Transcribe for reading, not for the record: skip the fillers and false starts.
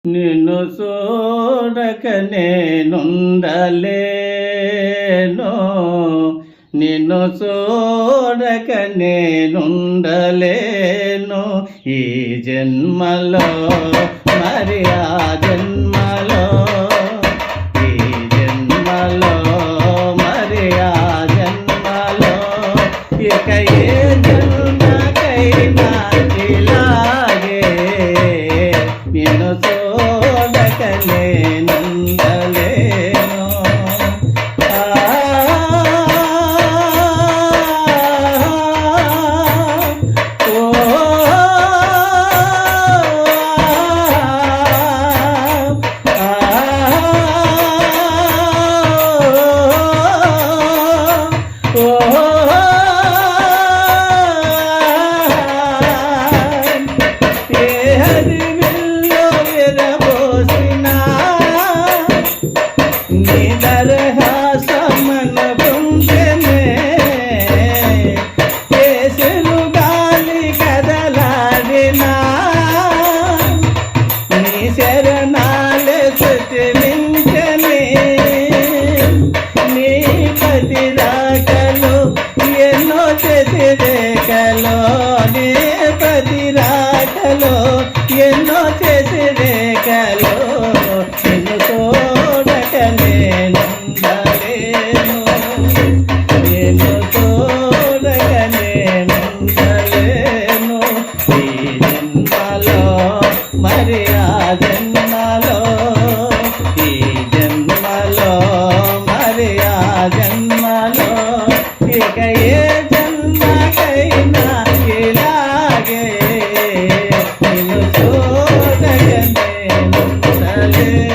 నిన్ను చూడక నేనుండలేను, నిన్ను చూడక నేనుండలేను. ఈ జన్మలో మరి ఆ జన్మలో, ఈ జన్మలో మరి ఆ జన్మలో, ఇక ఏ జన్మకైనా ఇలాగే నిన్ను చూడక నేనుండలేను. దరహాసమన పొందెనే కేసులు గాలి కదలాడినా, నీ శరణాలే శృతిమించని, నీ పతి రాకలు ఎన్నో చెసిరేకలో, నీ పతి రాకలో ఎన్నో చెసిరేకలో, నిన్ను చూడక నేనుండలేను, నిన్ను చూడక నేనుండలేను. ఈ జన్మలో మరి ఆ జన్మలో, ఈ జన్మలో మరి ఆ జన్మలో, ఇక ఏ జన్మకైనా ఇలాగే నిన్ను చూడక నేనుండలేను.